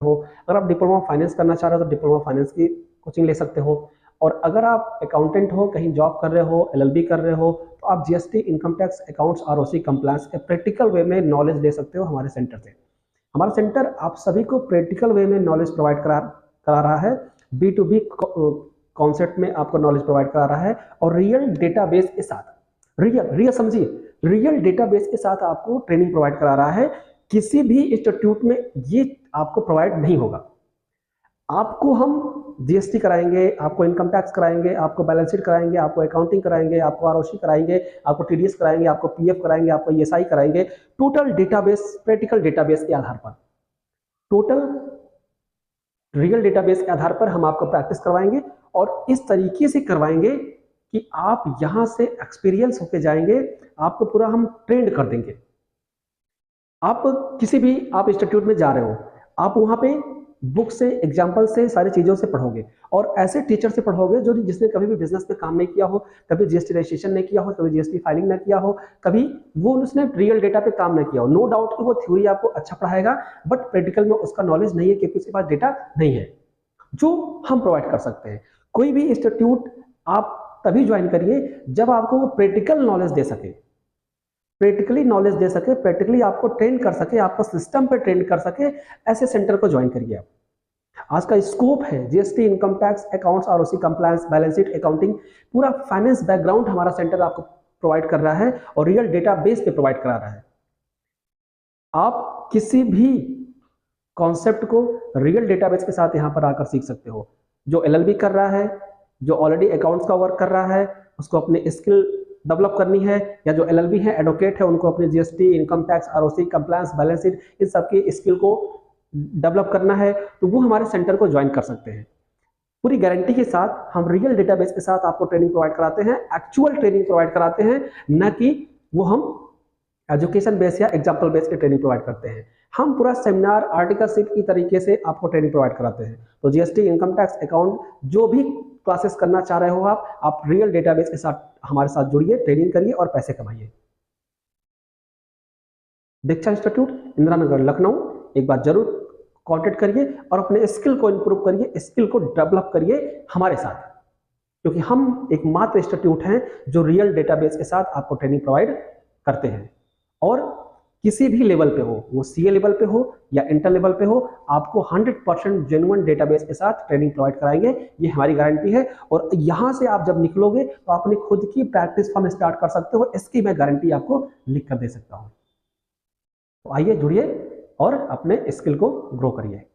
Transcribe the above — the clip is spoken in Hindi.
हो। अगर आप डिप्लोमा फाइनेंस करना चाह रहे हो तो डिप्लोमा फाइनेंस की कोचिंग ले सकते हो। और अगर आप अकाउंटेंट हो, कहीं जॉब कर रहे हो, एलएलबी कर रहे हो, तो आप GST, income tax, accounts, ROC compliance के प्रैक्टिकल वे में नॉलेज ले सकते हो हमारे सेंटर से। हमारा सेंटर आप सभी को प्रैक्टिकल वे में नॉलेज प्रोवाइड करा रहा है। बी टू बी कॉन्सेप्ट में आपको नॉलेज प्रोवाइड करा रहा है और रियल डेटाबेस के साथ, रियल समझिए, रियल डेटाबेस के साथ आपको ट्रेनिंग प्रोवाइड करा रहा है। किसी भी इंस्टीट्यूट में ये आपको प्रोवाइड नहीं होगा। आपको हम जीएसटी कराएंगे, आपको इनकम टैक्स कराएंगे, आपको बैलेंस शीट कराएंगे, आपको अकाउंटिंग कराएंगे, आपको आरओसी कराएंगे, आपको टीडीएस कराएंगे, आपको पीएफ कराएंगे, आपको ईएसआई कराएंगे। टोटल डेटाबेस, प्रैक्टिकल डेटाबेस के आधार पर, टोटल रियल डेटाबेस के आधार पर हम आपको प्रैक्टिस करवाएंगे और इस तरीके से करवाएंगे कि आप यहां से एक्सपीरियंस होके जाएंगे। आपको पूरा हम ट्रेंड कर देंगे। आप किसी भी आप इंस्टीट्यूट में जा रहे हो, आप वहां पे बुक से, एग्जाम्पल से, सारी चीजों से पढ़ोगे और ऐसे टीचर से पढ़ोगे जो जिसने कभी भी बिजनेस में काम नहीं किया हो, कभी जीएसटी रजिस्ट्रेशन नहीं किया हो, कभी जीएसटी फाइलिंग नहीं किया हो, कभी वो उसने रियल डेटा पे काम नहीं किया हो। नो डाउट कि वो थ्योरी आपको अच्छा पढ़ाएगा, बट प्रैक्टिकल में उसका नॉलेज नहीं है क्योंकि उसके पास डेटा नहीं है जो हम प्रोवाइड कर सकते हैं। कोई भी इंस्टीट्यूट आप तभी ज्वाइन करिए जब आपको वो प्रैक्टिकल नॉलेज दे सके, प्रैक्टिकली नॉलेज दे सके, प्रैक्टिकली आपको ट्रेन कर सके, आपको सिस्टम पे ट्रेन कर सके। ऐसे सेंटर को ज्वाइन करिए आप। आज का स्कोप है GST, income tax, accounts, ROC compliance, balance sheet, accounting, पूरा फाइनेंस बैकग्राउंड हमारा सेंटर आपको प्रोवाइड कर रहा है और रियल डेटाबेस पे प्रोवाइड करा रहा है। आप किसी भी कॉन्सेप्ट को रियल डेटाबेस के साथ यहां पर आकर सीख सकते हो। जो एलएलबी कर रहा है, जो ऑलरेडी अकाउंट्स का वर्क कर रहा है, उसको अपनी स्किल डेवलप करनी है, या जो एलएलबी है, एडवोकेट है, उनको अपनी GST, income tax, ROC compliance, balance sheet, इन सबकी स्किल को डेवलप करना है, तो वो हमारे सेंटर को ज्वाइन कर सकते हैं। पूरी गारंटी के साथ हम रियल डेटाबेस के साथ आपको ट्रेनिंग प्रोवाइड कराते हैं, एक्चुअल ट्रेनिंग प्रोवाइड कराते हैं, न कि वो हम एजुकेशन बेस या एग्जाम्पल बेस की ट्रेनिंग प्रोवाइड करते हैं। हम पूरा सेमिनार, आर्टिकलशिप की तरीके से आपको ट्रेनिंग प्रोवाइड कराते हैं। तो जीएसटी, इनकम टैक्स, अकाउंट, जो भी क्लासेस करना चाह रहे हो आप रियल डेटाबेस के साथ हमारे साथ जुड़िए, ट्रेनिंग करिए और पैसे कमाइए। दीक्षा इंस्टीट्यूट, इंदिरा नगर, लखनऊ, एक बार जरूर कॉन्टेक्ट करिए और अपने स्किल को इंप्रूव करिए, स्किल को डेवलप करिए हमारे साथ, क्योंकि हम एकमात्र इंस्टीट्यूट हैं जो रियल डेटाबेस के साथ आपको ट्रेनिंग प्रोवाइड करते हैं। और किसी भी लेवल पे हो, वो सीए लेवल पे हो या इंटर लेवल पे हो, आपको 100% जेन्युइन डेटाबेस के साथ ट्रेनिंग प्रोवाइड कराएंगे, ये हमारी गारंटी है। और यहां से आप जब निकलोगे तो अपनी खुद की प्रैक्टिस फॉर्म स्टार्ट कर सकते हो, इसकी मैं गारंटी आपको लिख कर दे सकता हूं। तो आइए जुड़िए और अपने स्किल को ग्रो करिए।